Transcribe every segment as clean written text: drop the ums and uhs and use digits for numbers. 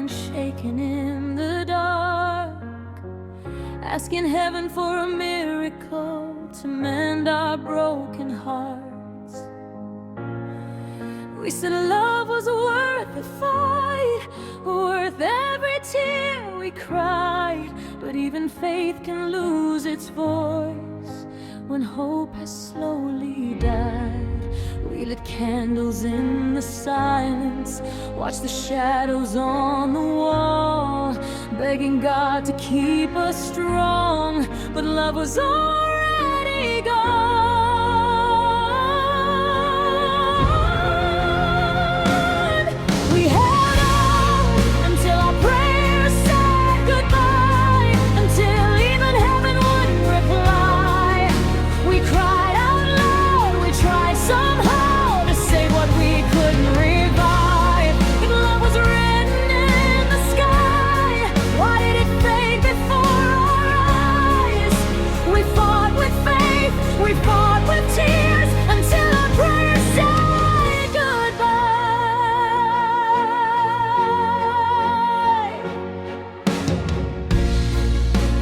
hand shaking in the dark, asking heaven for a miracle to mend our broken hearts. We said love was worth the fight, worth every tear we cried. But even faith can lose its voice when hope has slowly died. We lit candles in the silence, watched the shadows on the wall, begging God to keep us strong, but love was already gone. We held on until our prayers said goodbye, until even heaven wouldn't reply. We cried out loud, we tried somehow to save what we couldn't revive. If love was written in the sky, why did it fade before our eyes? We fought with faith, we fought with tears, until our prayers said goodbye.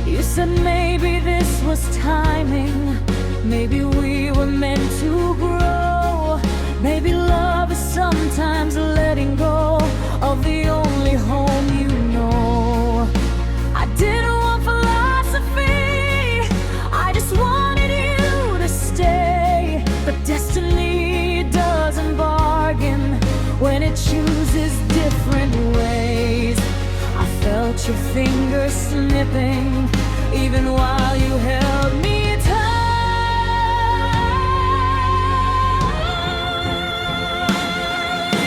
You said maybe this was timing, maybe we were meant to grow. Maybe love is sometimes letting go of the only home you know. I didn't want philosophy, I just wanted you to stay. But destiny doesn't bargain when it chooses different ways. I felt your fingers slipping even while you held me tight.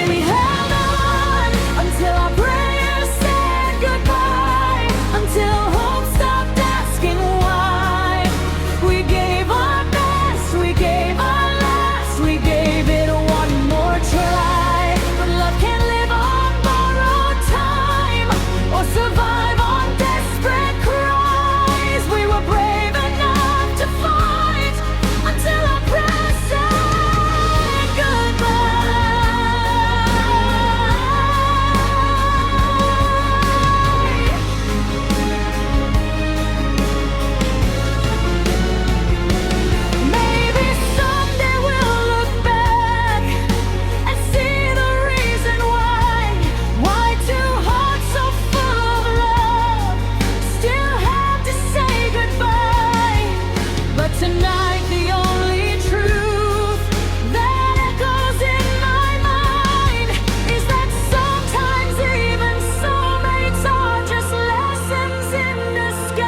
We held on until our prayers said goodbye, until hope stopped asking why. We gave our best, we gave our last, we gave it one more try. But love can't live on borrowed time or survive on desperate cries. We were brave enough to fight until our prayers said goodbye. Maybe someday we'll look back and see the reason why two hearts so full of love still have to say goodbye. But tonight the only truth that echoes in my mind is that sometimes even soulmates are just lessons in disguise.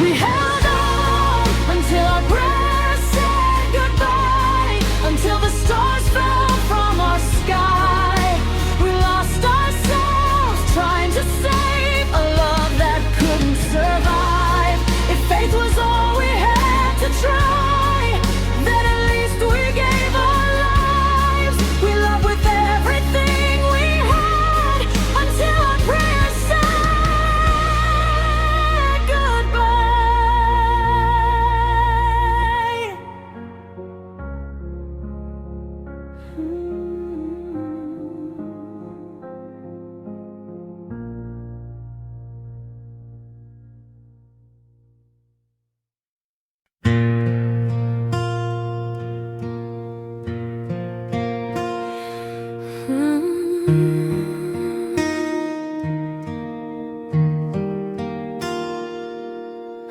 We held on until our prayers said goodbye, until the stars fell from our sky. We lost ourselves trying to save a love that couldn't survive. If faith was all we had to try, then at least we gave our lives. We loved with everything we had until our prayers said goodbye.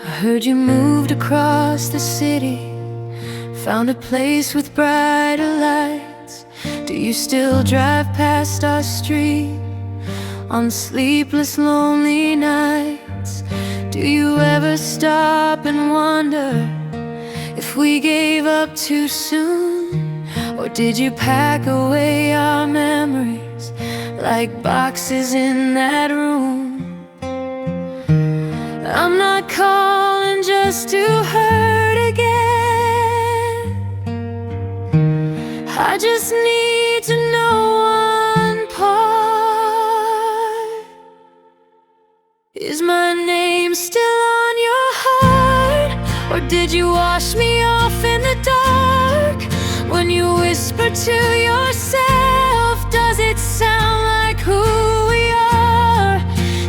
I heard you moved across the city, found a place with brighter lights. Do you still drive past our street on sleepless, lonely nights? Do you ever stop and wonder if we gave up too soon? Or did you pack away our memories like boxes in that room? I'm not calling just to hurt again. I just need to know one part. Is my name still on your heart? Or did you wash me off in the dark when you whispered to yourself, does it sound like who we are?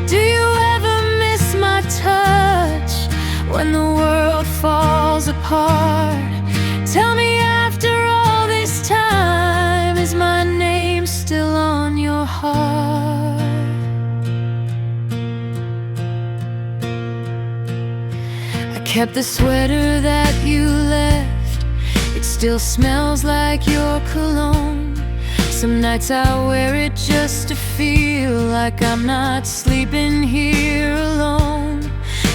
Do you ever miss my touch when the world falls apart? Tell me, after all this time, is my name still on your heart? I kept the sweater that you left, it still smells like your cologne. Some nights I wear it just to feel like I'm not sleeping here alone.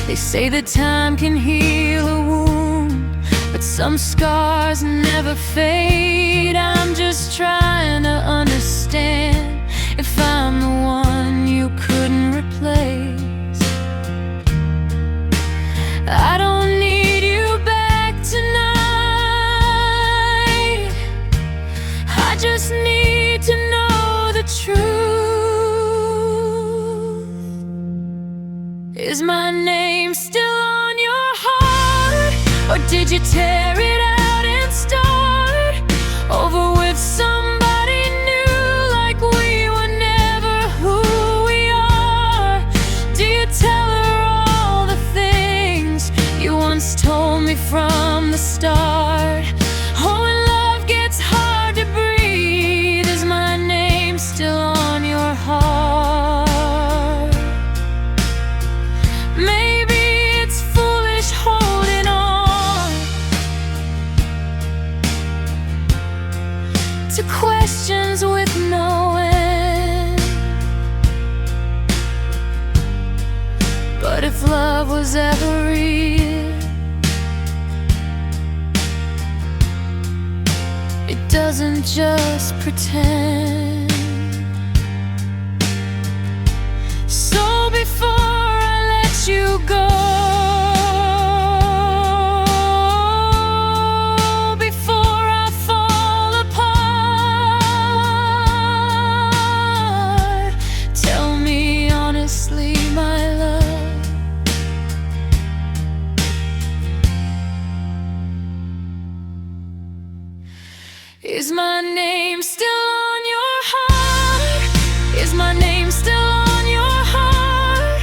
They say that time can heal a wound, but some scars never fade. I'm just trying to understand if I'm the one you couldn't replace. I don't need you back tonight, I just need to know the truth. Is my name still on your heart, or did you tear it out and start over with somebody new, like we were never who we are? Do you tell her all the things you once told me from the start? Oh, when love gets hard to breathe, is my name still on your heart? Maybe it's foolish holding on to questions with no end, but if love was ever real, it doesn't just pretend. So before I let you go, before I fall apart, tell me honestly, my love, is my name still on your heart? Is my name still on your heart?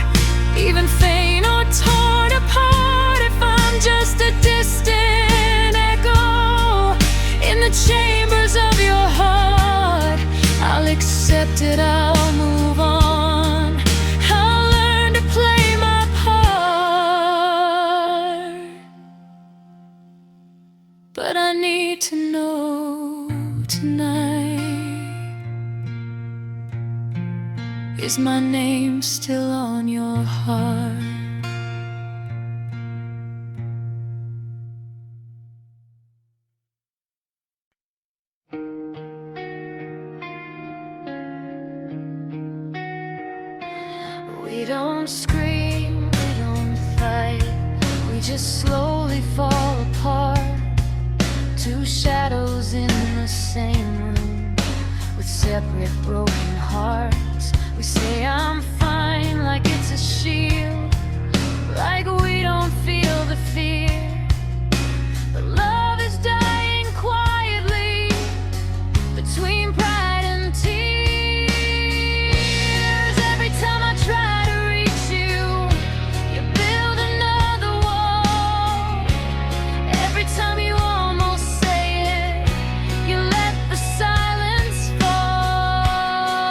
Even faint or torn apart, if I'm just a distant echo in the chambers of your heart, I'll accept it, I'll move on, I'll learn to play my part. But I need to know tonight, is my name still on your heart? We don't scream, we don't fight, we just slowly fall apart. Two shadows in the same room with separate broken hearts. We say I'm fine like it's a shield, like we don't feel the fear. But love is dying quietly between pride and tears. Every time I try to reach you, you build another wall. Every time you almost say it, you let the silence fall.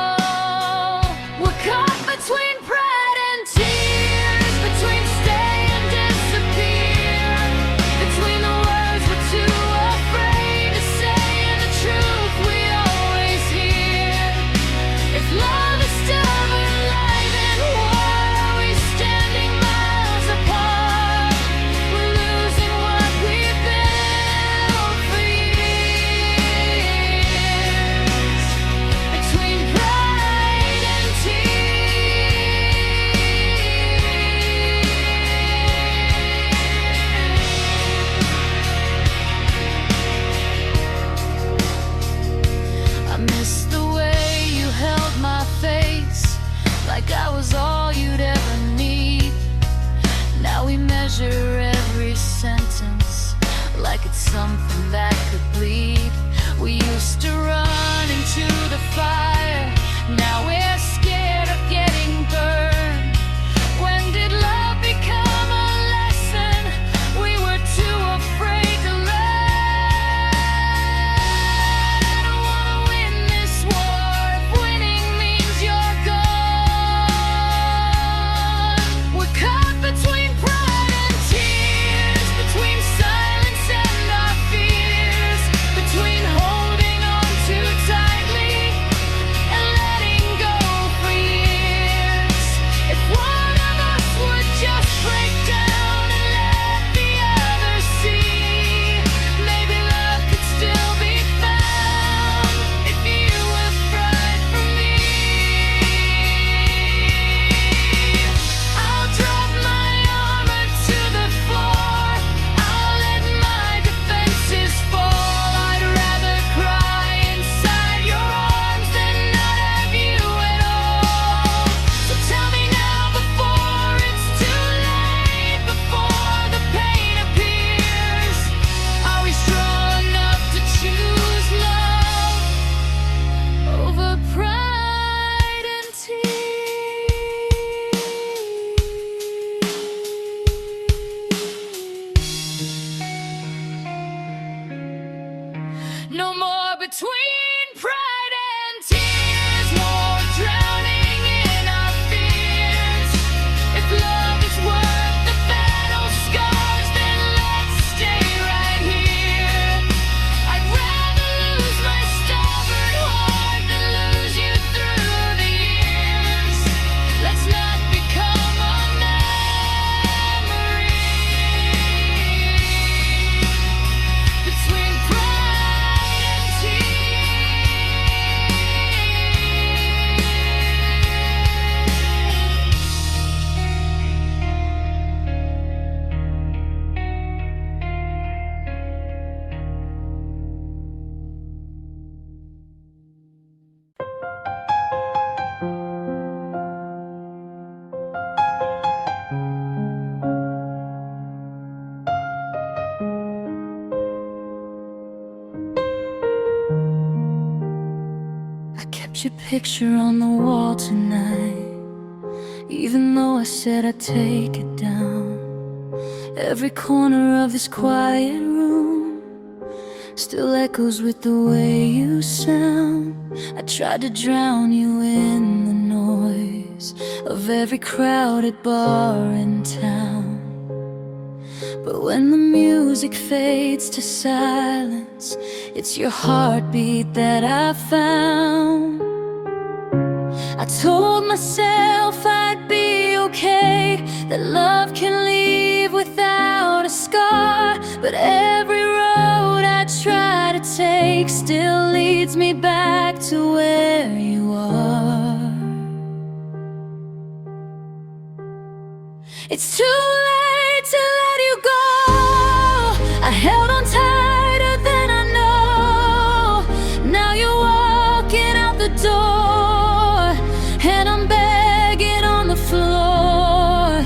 We're caught between pride and tears, between stay and disappear, between the words we're too afraid to say and the truth we always hear. If love is still alive, then why are we standing miles apart? We're losing what we've built for years, between pride and I miss the way you held my face, like I was all you'd ever need. Now we measure every sentence like it's something that could bleed. We used to No more between pride and tears, more drowning in our fears. If love is worth the battle scars, then let's stay right here. I'd rather lose my stubborn heart than lose you through the years. Let's not become a memory between pride and tears. I kept your picture on the wall tonight, even though I said I'd take it down. Every corner of this quiet room still echoes with the way you sound. I tried to drown you in the noise of every crowded bar in town. But when the music fades to silence, it's your heartbeat that I found. I told myself I'd be okay, that love can leave without a scar. But every road I try to take still leads me back to where you are. It's too late to let you go. I held on tighter than I know. Now you're walking out the door, and I'm begging on the floor.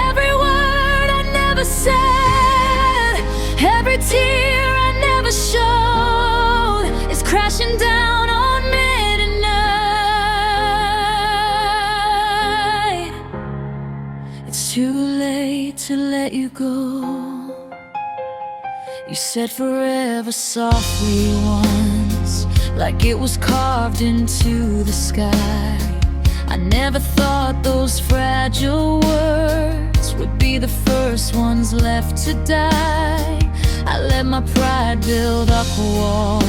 Every word I never said, every tear I never showed is crashing down on me tonight. It's too late to let you go. You said forever softly once, like it was carved into the sky. I never thought those fragile words would be the first ones left to die. I let my pride build up a wall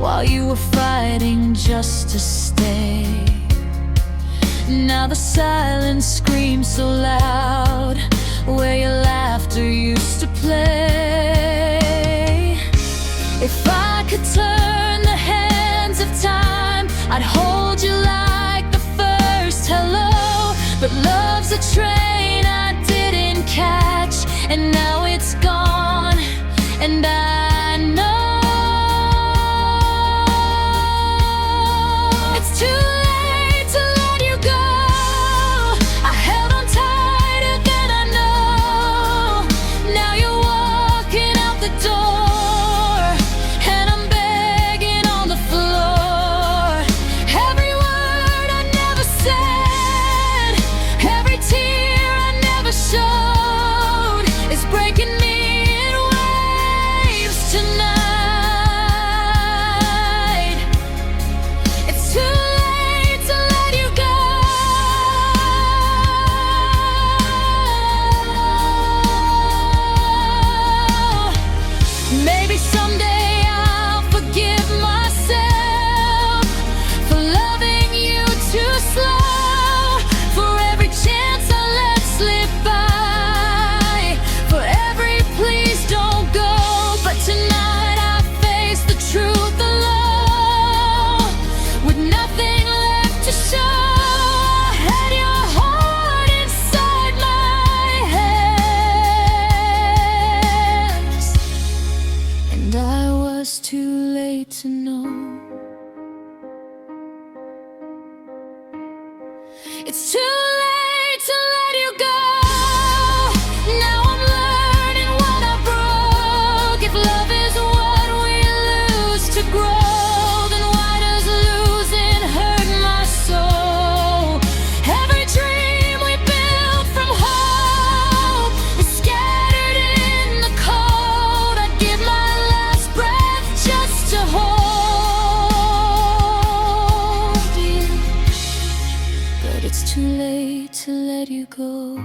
while you were fighting just to stay. Now the silence screams so loud where your laughter used to play. If I could turn the hands of time, I'd hold you like the first hello. But love's a train I didn't catch, and now it's gone, and I know it's too late to let you go. I held on tighter than I know. Now you're walking out the door, and I'm begging on the floor. Every word I never said, every tear I never showed is breaking me in waves tonight. It's too late to let you go. Maybe someday I'll forgive myself for loving you too slow, for every chance I let slip by, for every please don't go. But tonight I face the truth alone, with nothing left to show. I had your heart inside my hands, and I was too late to know. It's too late to let you go. Now I'm learning what I broke. If love is what we lose to grow, then why does losing hurt my soul? Every dream we built from hope is scattered in the cold. I'd give my last breath just let you go.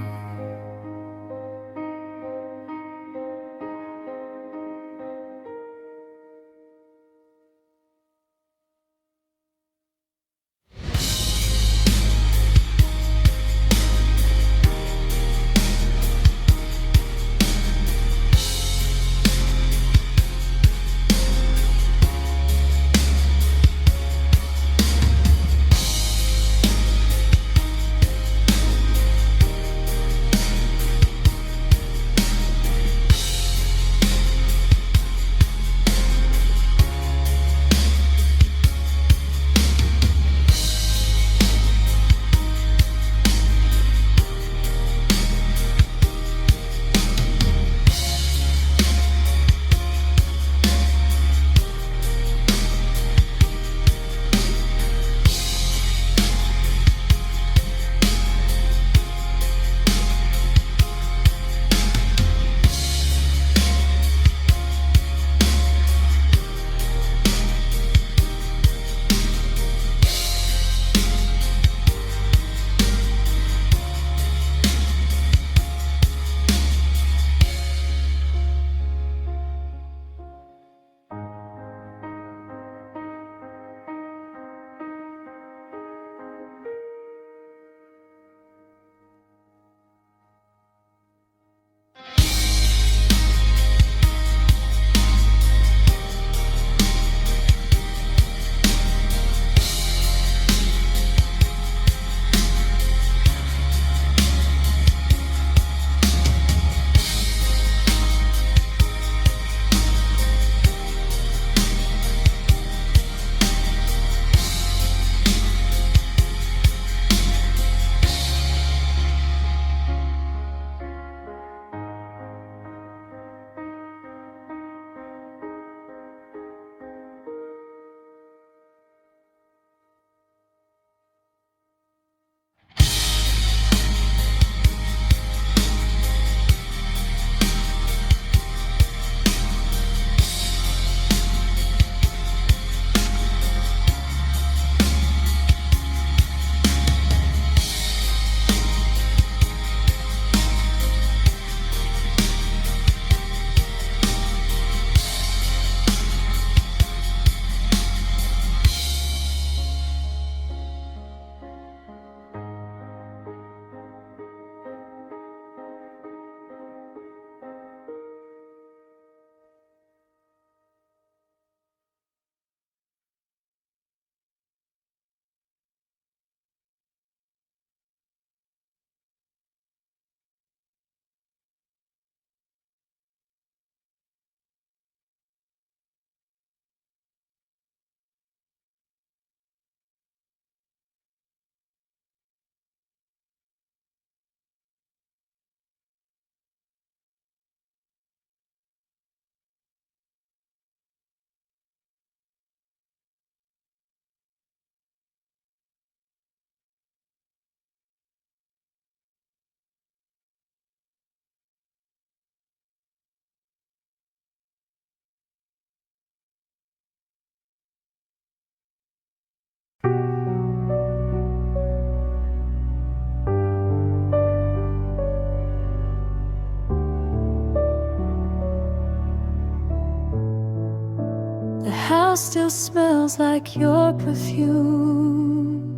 The house still smells like your perfume.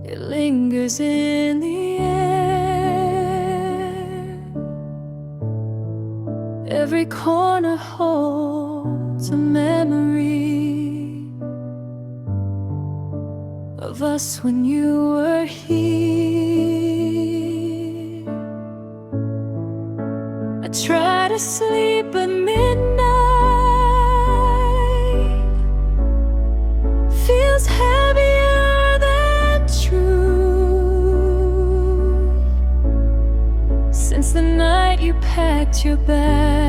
It lingers in the air. Every corner holds a memory of us when you were here. I try to sleep at midnight. Feels heavier than truth since the night you packed your bags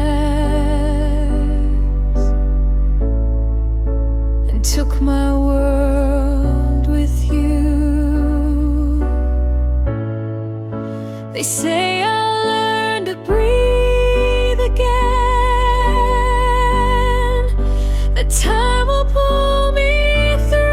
and took my world with you. They say I'll learn to breathe again, that time will pull me through.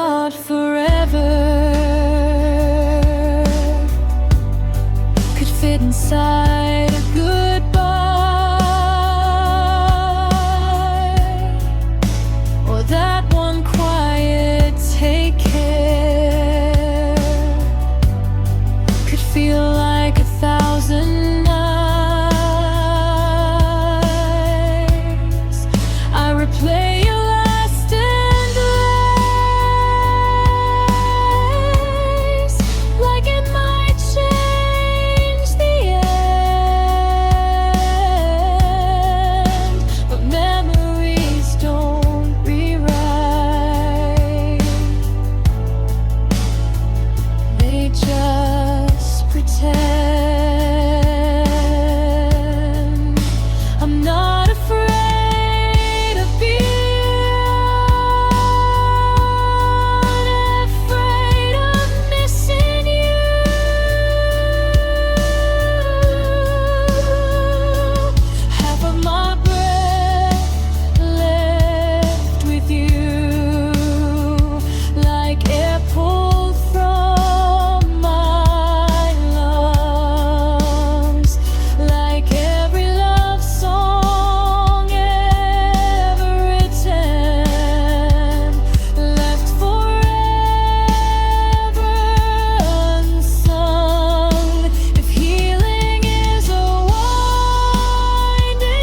not forever could fit inside a goodbye, or that one quiet take care could feel like 1,000 nights. I replay your last embrace like it might change the end, but memories don't rewrite, they just pretend. I'm not afraid of being afraid of missing you. Half of my breath left with you, like air pulled from my lungs, like every love song ever written, left forever unsung. If healing is a winding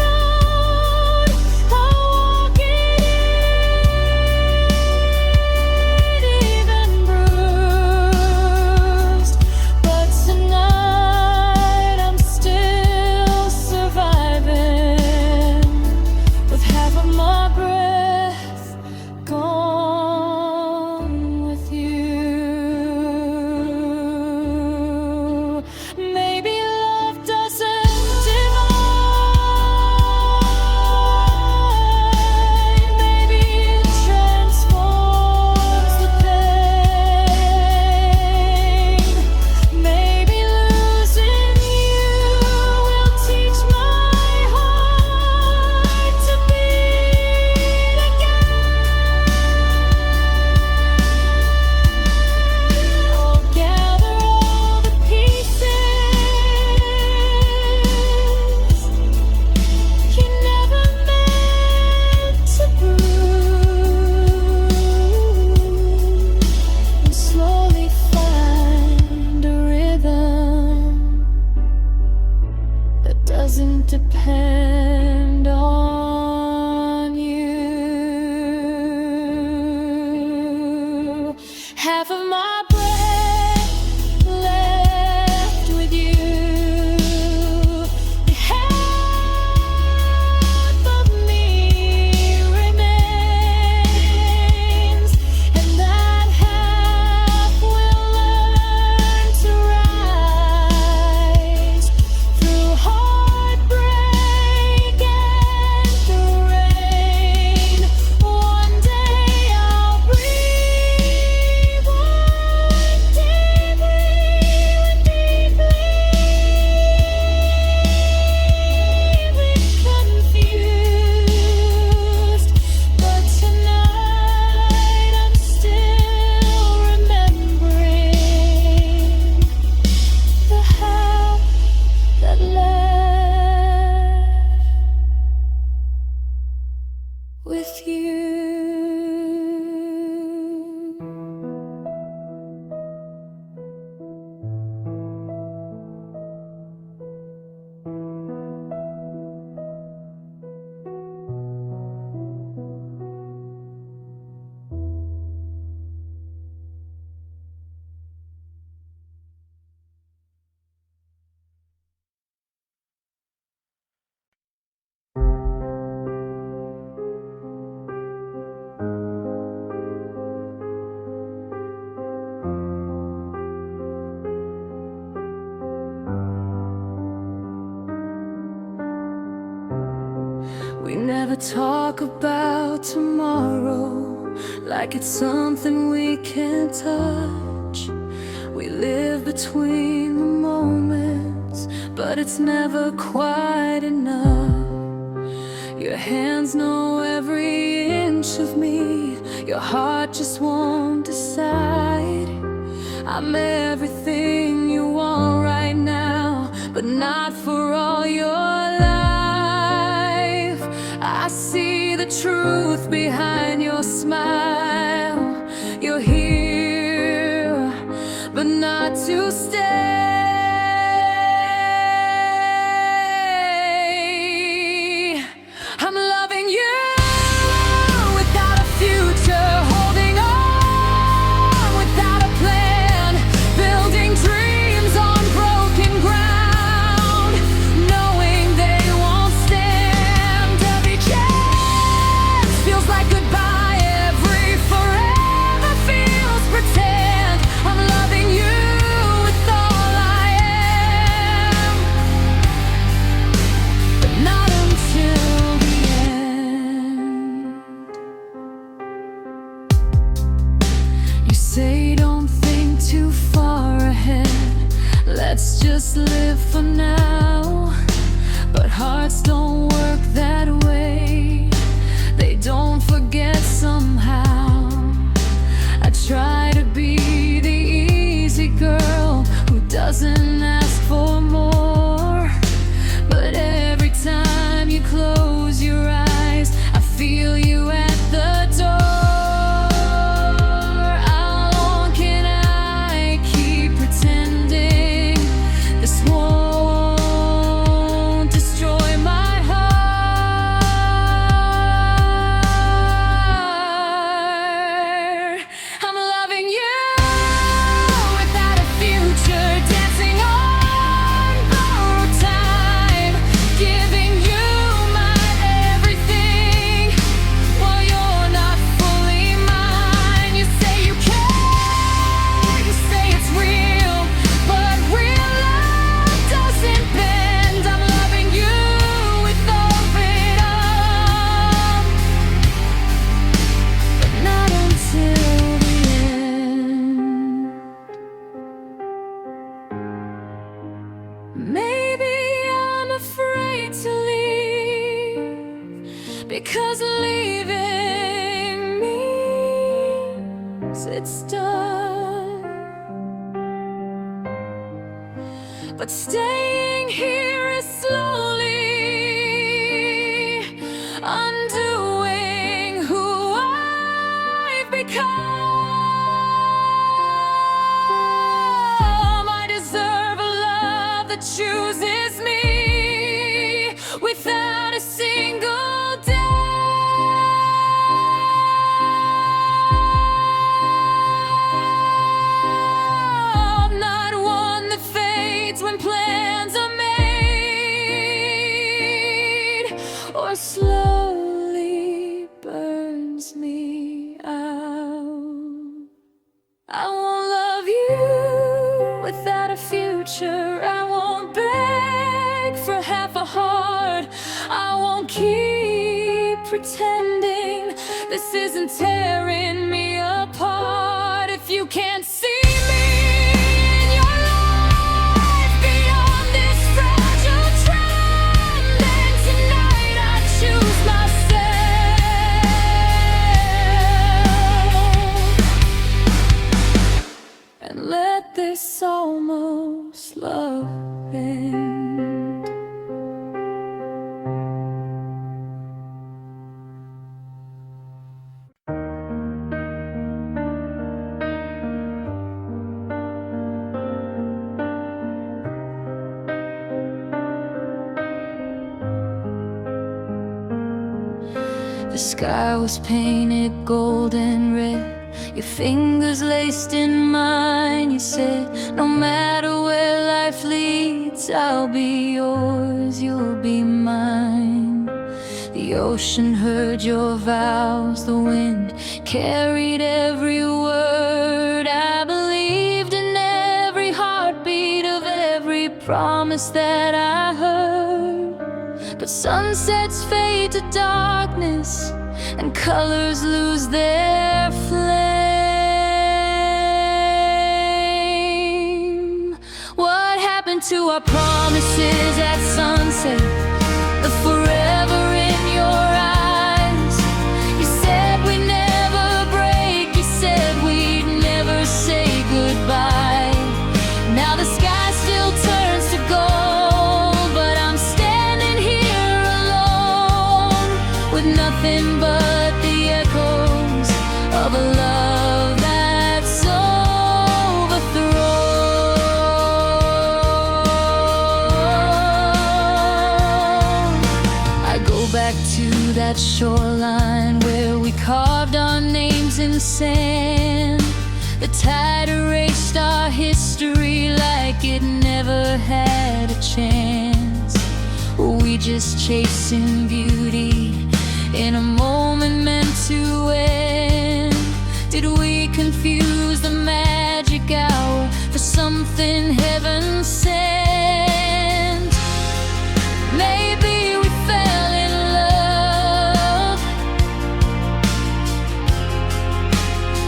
road, I'll walk it even bruised. But tonight I'm still surviving, with half of my breath gone with you. Maybe love doesn't divide, maybe it transforms the pain. Maybe losing you will teach my heart to beat again. I'll gather all the pieces you never meant to bruise, and slowly find a rhythm that doesn't depend on you. Half of my breath left with you, half of me remains, and that half will learn to rise through heartbreak and the rain. One day I'll breathe one deeply and deeply confused. But tonight I'm still remembering the half that left with you. We never talk about tomorrow like it's something we can't touch. We live between the moments, but it's never quite enough. Your hands know every inch of me, Your heart just won't decide. I'm everything you want right now, but not for all your life. I see the truth behind your smile. You're here, but not to stay. I'm loving you without a future, holding on without a plan, building dreams on broken ground, knowing they won't stand. Every chance feels like goodbye, every forever feels pretend. I'm loving you with all I am, but not until the end. You say don't think too far ahead, let's just live for now. But hearts don't work that way, they don't forget somehow. I try to be the easy girl who doesn't ask for more, but every time you close your eyes, I feel you at the door. How long can I keep pretending this won't destroy my heart? I'm loving you without a future, dancing on borrowed time, giving you my everything while you're not fully mine. You say you care, you say it's real, but real love doesn't bend. I'm loving you with open arms, but not until the end. Maybe I'm afraid to leave, because leaving means it's done. But staying here is slowly undoing who I've become. I deserve a love that chooses me without a single doubt. Not one that fades when plans are made, or slowly burns me out. I won't love you without a future. I won't beg for half a heart. I won't keep pretending this isn't tearing me apart. If you can't see me in your life beyond this fragile trend, then tonight I choose myself and let this almost love end. The sky was painted golden red, your fingers laced in mine. You said, no matter where life leads, I'll be yours, you'll be mine. The ocean heard your vows, the wind carried every word. I believed in every heartbeat of every promise that I heard. But sunsets fade to darkness and colors lose their flame. What happened to our promises at sunset? The forever in your eyes. You said we never break. of a love that's overthrown. I go back to that shoreline where we carved our names in sand. The tide erased our history like it never had a chance. We just chasing beauty in a moment meant to end. Did we confuse the magic hour for something heaven sent? Maybe we fell in love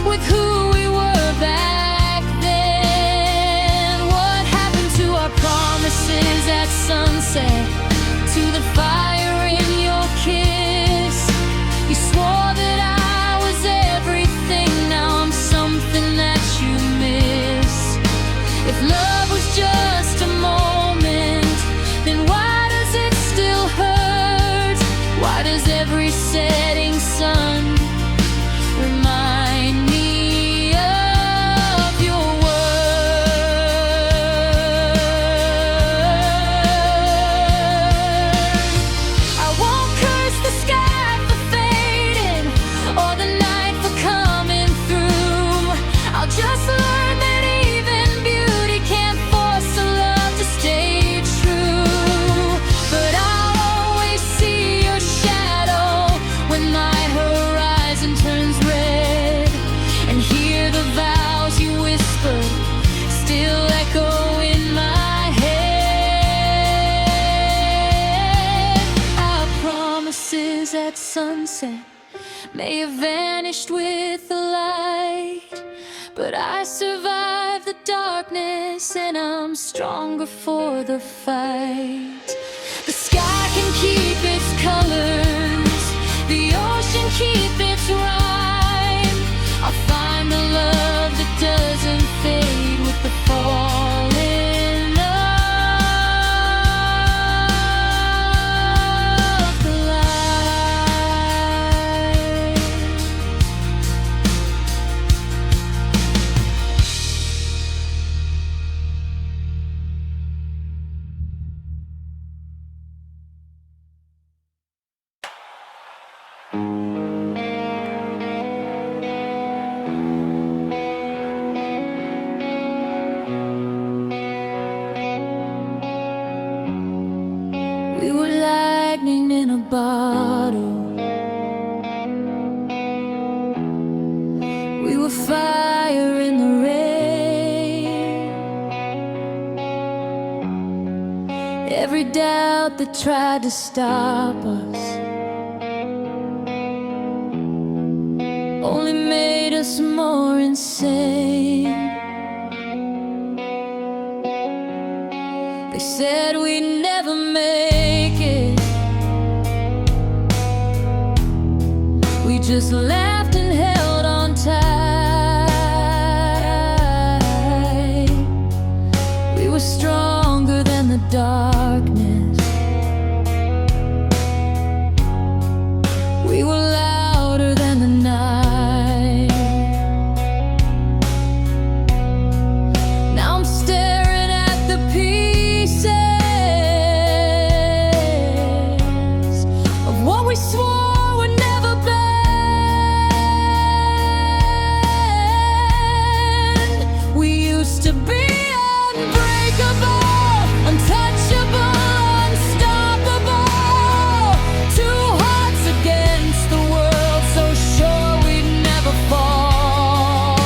with who we were back then. What happened to our promises at sunset? To the fire in your kiss. You swore that I was everything. Now I'm something that you miss. If love was just a moment, then why does it still hurt? Why does every setting sun remind me of your words? I won't curse the sky for fading or the night for coming through. I'll just learn that even beauty can't force a love to stay true. But I'll always see your shadow when my horizon turns red, and hear the vows you whispered still echo in my head. Our promises at sunset may have vanished with the light, but I survived the darkness and I'm stronger for the fight. The sky can keep its colors, the ocean keep its rhyme. I'll find the love that doesn't fade with the falling of the light. We were lightning in a bottle. We were fire in the rain. Every doubt that tried to stop us only made us more insane. They said we'd never make it. We just laughed and held on tight. We were stronger than the darkness. We were louder than the night. Now I'm staring at the pieces of what we swore would never bend. We used to be unbreakable, untouchable, unstoppable. Two hearts against the world, so sure we'd never fall.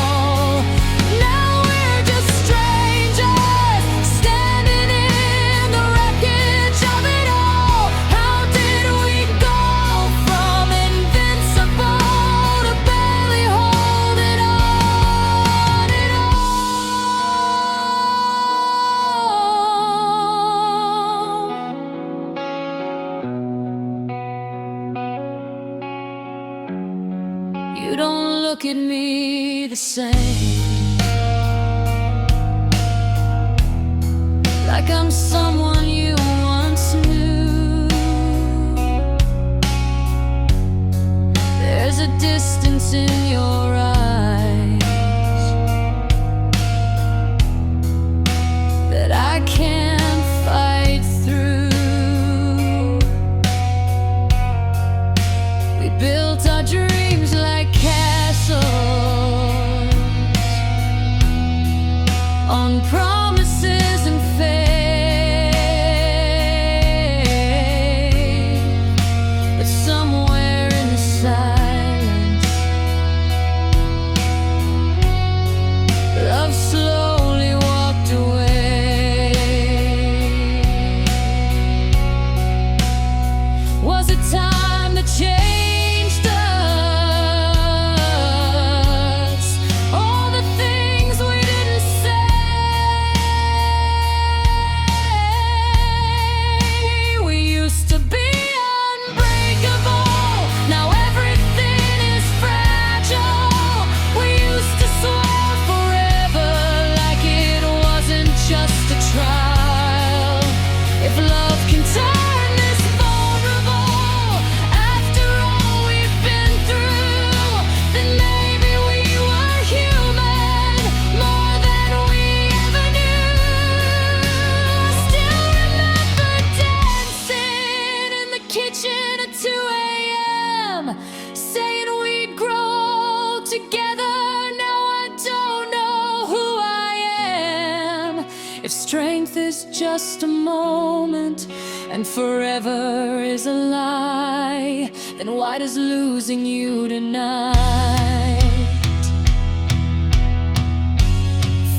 Now we're just strangers, standing in the wreckage of it all. How did we go from invincible to barely holding on at all? You don't look at me the same, like I'm someone you once knew. There's a distance in your eyes that I can't fight through. We built our dreams like castles on promises and faith, but somewhere in the silence, love slowly walked away. Was it time to change us? All the things we didn't say. We used to be unbreakable, now everything is fragile. We used to swear forever like it wasn't just a trial. If love can turn this vulnerable after all we've been through, then maybe we were human more than we ever knew. I still remember dancing in the kitchen at 2 a.m., saying we'd grow together. Now I don't know who I am. If strength is just a moment and forever is a lie, then why does losing you tonight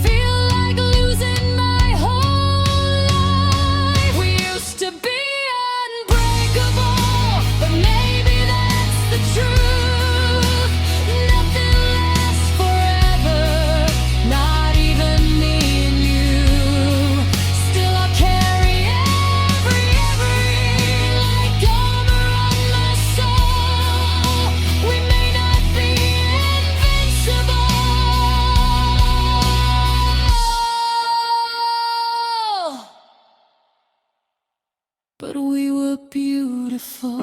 feel like losing my whole life? We used to be unbreakable, but maybe that's the truth. Nothing lasts forever, not even me and you. Still I'll carry every like armor on my soul. We may not be invincible, but we were beautiful.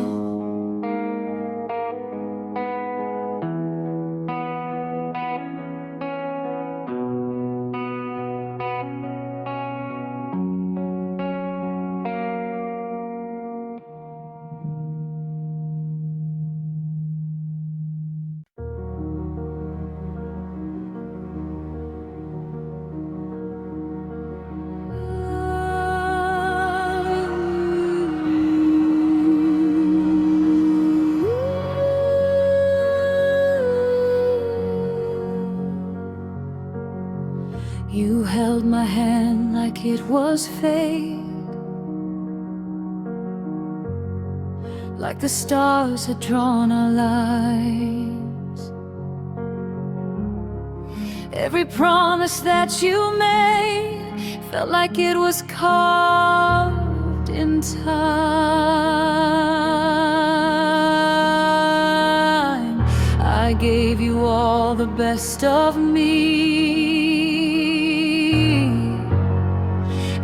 You held my hand like it was fate, like the stars had drawn our lives. Every promise that you made felt like it was carved in time. I gave you all the best of me,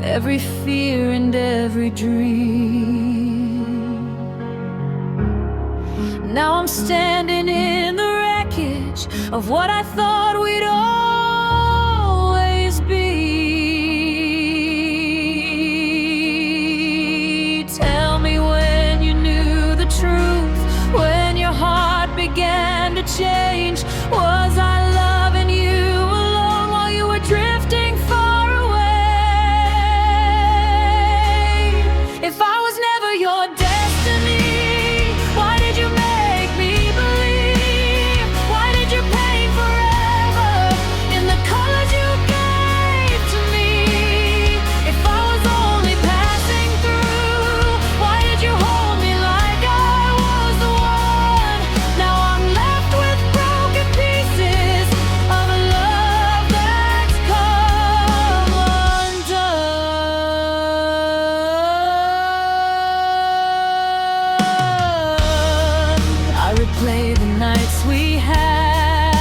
every fear and every dream. Now I'm standing in the wreckage of what I thought we'd always be. Tell me when you knew the truth, when your heart began to change. Was I loving you alone while you were drifting far away? If I was never your destiny, why did you make me believe? Why did you paint forever in the colors you gave to me? If I was only passing through, why did you hold me like I was the one? Now I'm left with broken pieces of a love that's come undone. I replay the nights we had,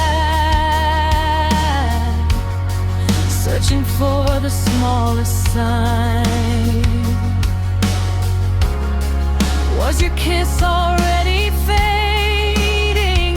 searching for the smallest sign. Was your kiss already fading?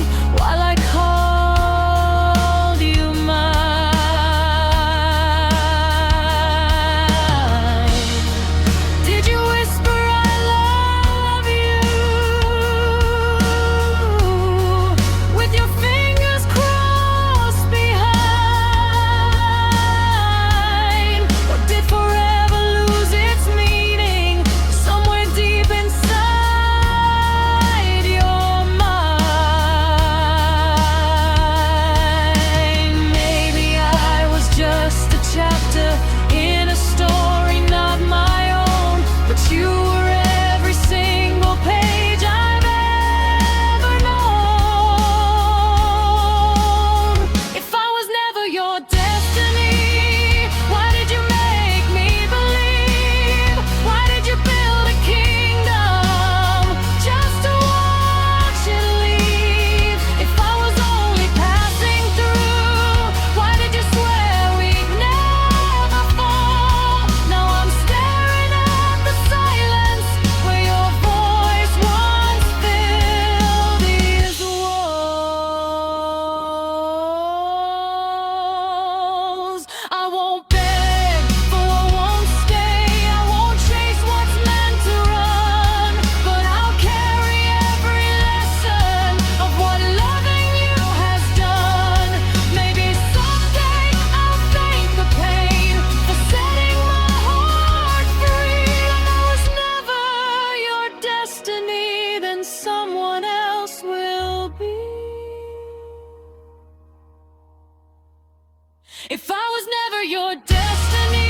If I was never your destiny,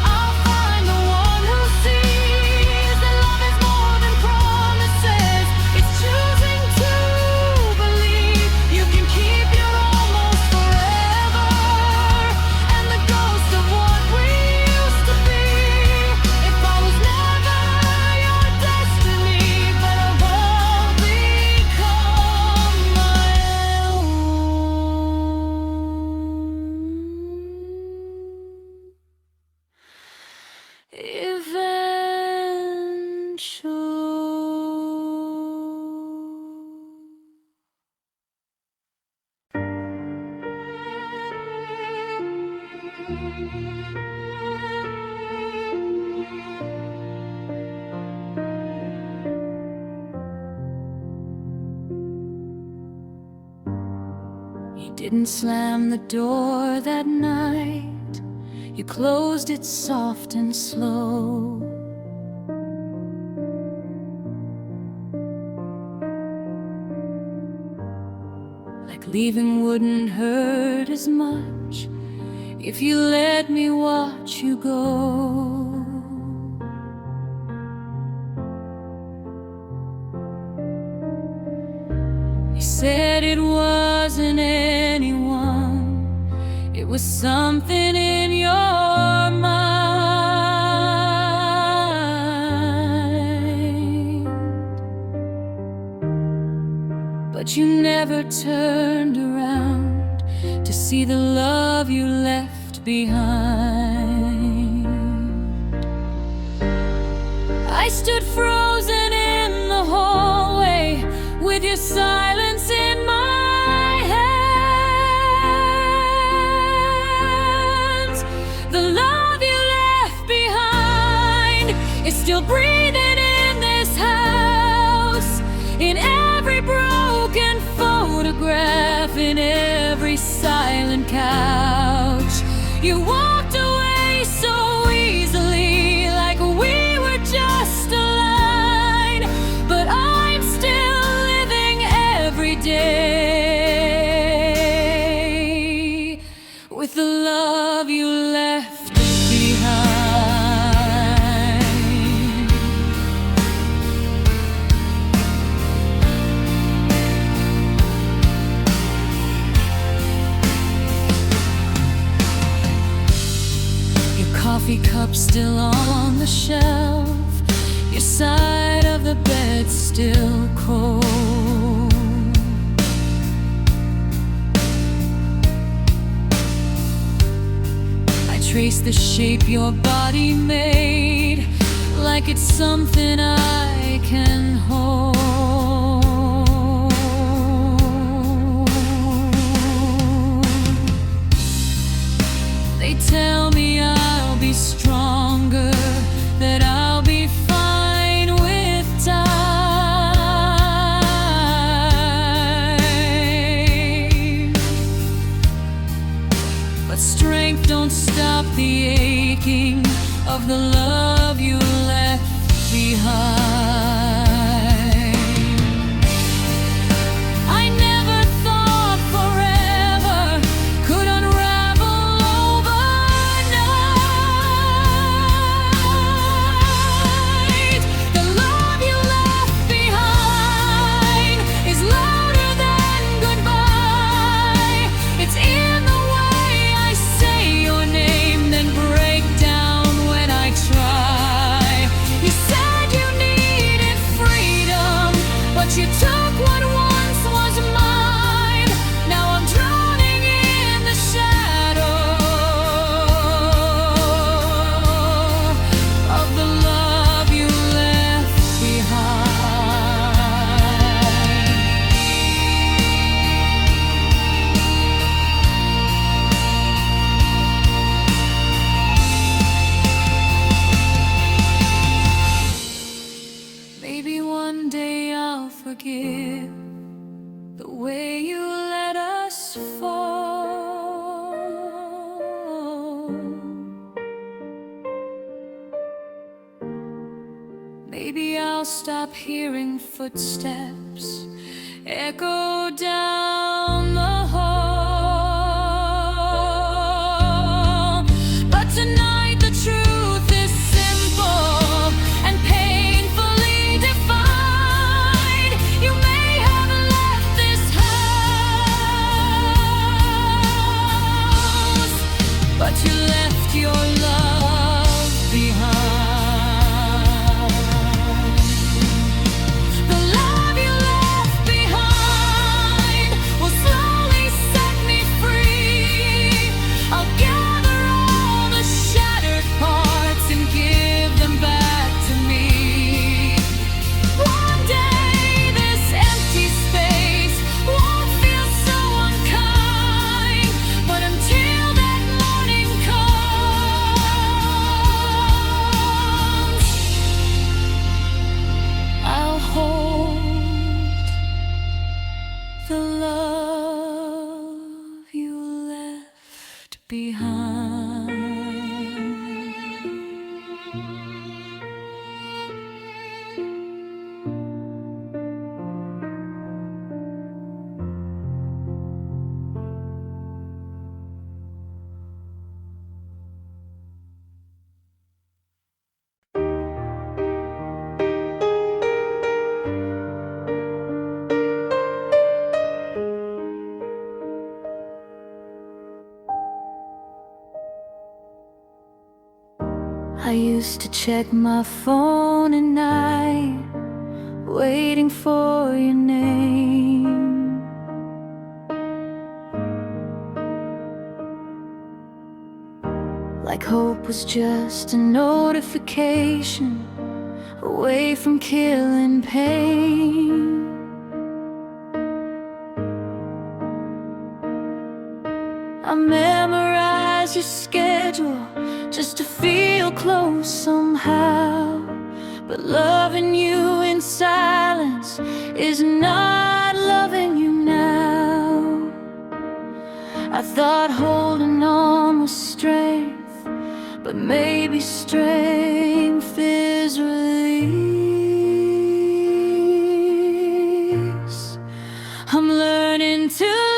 I'll find the one who sees that love is more than promises. It's choosing to believe you can keep your almost forever, and the ghost of what we used to be. If I was never your destiny, but I've all become my own. You didn't slam the door that night, you closed it soft and slow. Like leaving wouldn't hurt as much if you let me watch you go. You said it wasn't anyone, it was something in your mind. But you never turned around to see the love you left behind. I stood frozen in the hallway with your silence in my hands. The love you left behind is still breathing in this house, in every broken photograph, in every silent couch. You walked away so easily, like we were just a line, but I'm still living every day with the love you left behind. Your coffee cup still on the shelf, your side of the bed still cold. I trace the shape your body made, like it's something I can hold. They tell me I'll be stronger, that I'll be fine with time. But strength don't stop the aching of the love you left behind. I never thought forever could unravel overnight. The love you left behind is louder than goodbye. It's in the way I say your name, then break down when I try. You said you needed freedom, but you took what once was mine. Now I'm drowning in the shadow of the love you left behind. Maybe one day I'll forgive the way you let us fall. Maybe I'll stop hearing footsteps echo down the hall. you left your love behind. The love you left behind will slowly set me free. I'll gather all the shattered parts and give them back to me. One day this empty space won't feel so unkind, but until that morning comes, I'll hold the love you left behind. I used to check my phone at night, waiting for your name. Like hope was just a notification away from killing pain. I memorized your schedule just to feel close somehow, but loving you in silence is not loving you now. I thought holding on was strength, but maybe strength is release. I'm learning to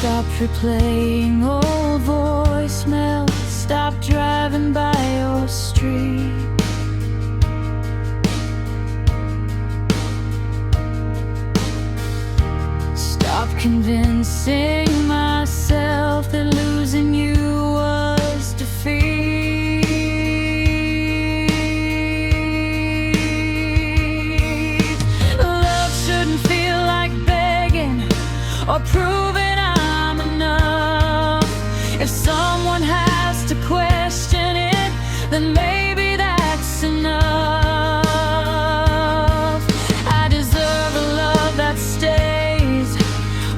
stopped replaying old voicemails, stopped driving by your street. Stopped convincing myself that losing you was defeat. Love shouldn't feel like begging or proving if someone has to question it, then maybe that's enough. I deserve a love that stays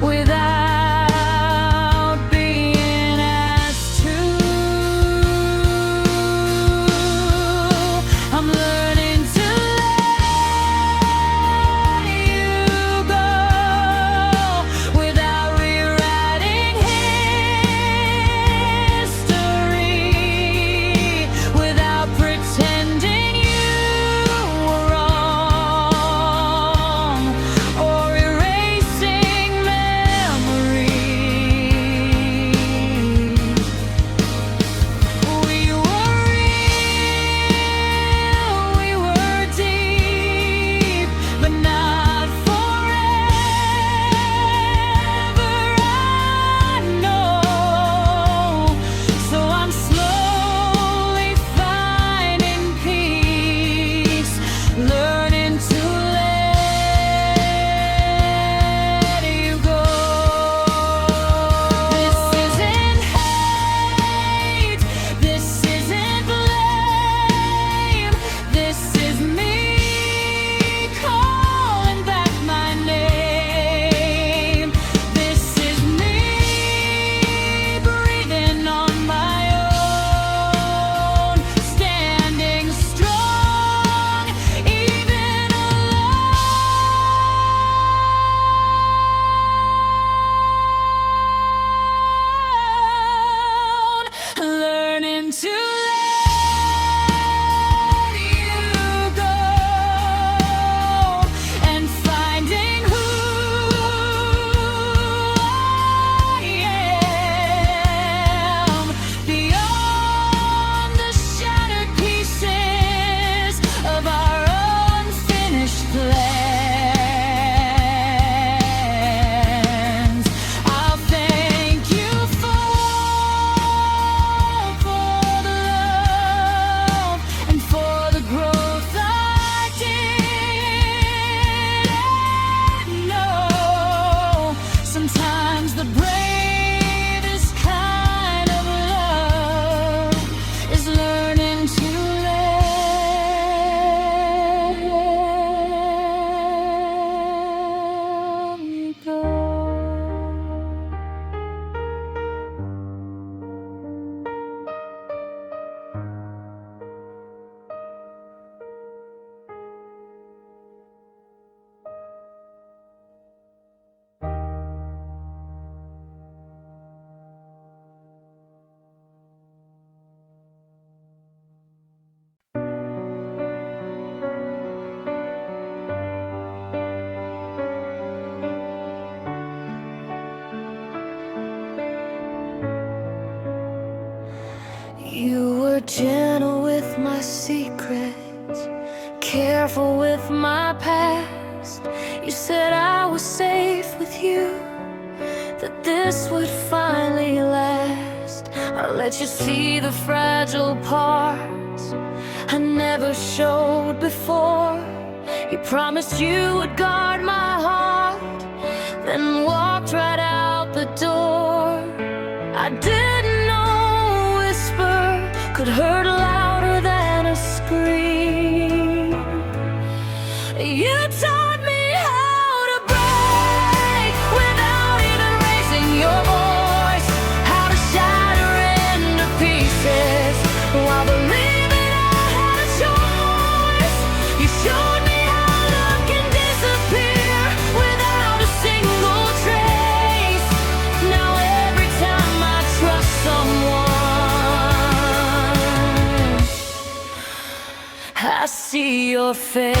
without being asked to. I'm learning to let you go without realizing gentle with my secrets, careful with my past. You said I was safe with you, that this would finally last. I let you see the fragile parts I never showed before. You promised you would guard my heart, then walked right out the door. I didn't know a whisper could hurt louder than a scream. You taught me how to break without even raising your voice, how to shatter into pieces while believing I had a choice. You showed me how love can disappear without a single trace. Now every time I trust someone, I see your face.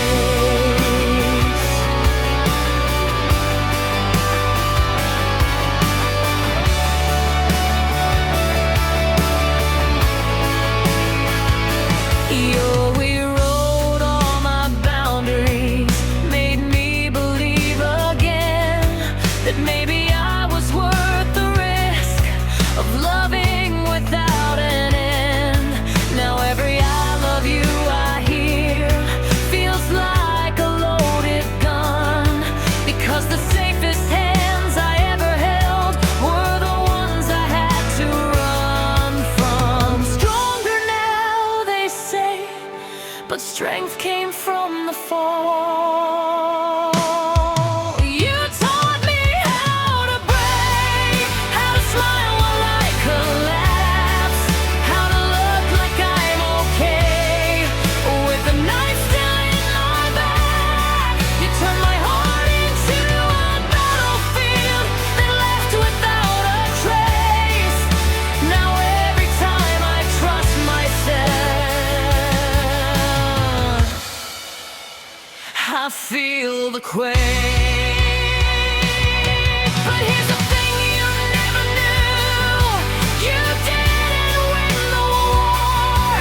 You rewrote all my boundaries, made me believe again that maybe I was worth the risk of loving without an end. Now every I love you I hear feels like a loaded gun, because the safest hands I ever held were the ones I had to run from. Stronger now, they say, but strength came from the fall. You taught me how to break, how to smile while I collapse, how to look like I'm okay with the knife still in my back. You turned my heart into a battlefield that left without a trace. Now every time I trust myself, I feel the quake. But here's the thing you never knew: you didn't win the war.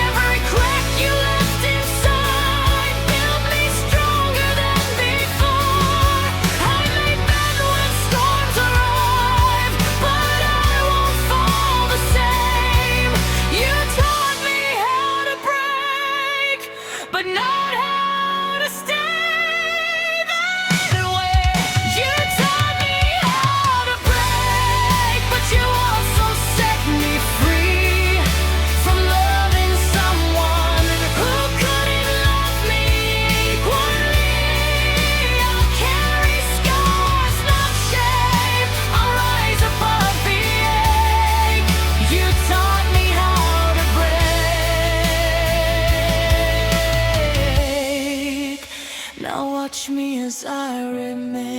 Every crack you left inside built me stronger than before. I may bend when storms arrive, but I won't fall the same. You taught me how to break, but not how to stay that way. You taught me how to break, but you also set me free from loving someone who couldn't love me equally. I'll carry scars, not shame. I'll rise above the ache. You taught me how to break. Now watch me as I remain.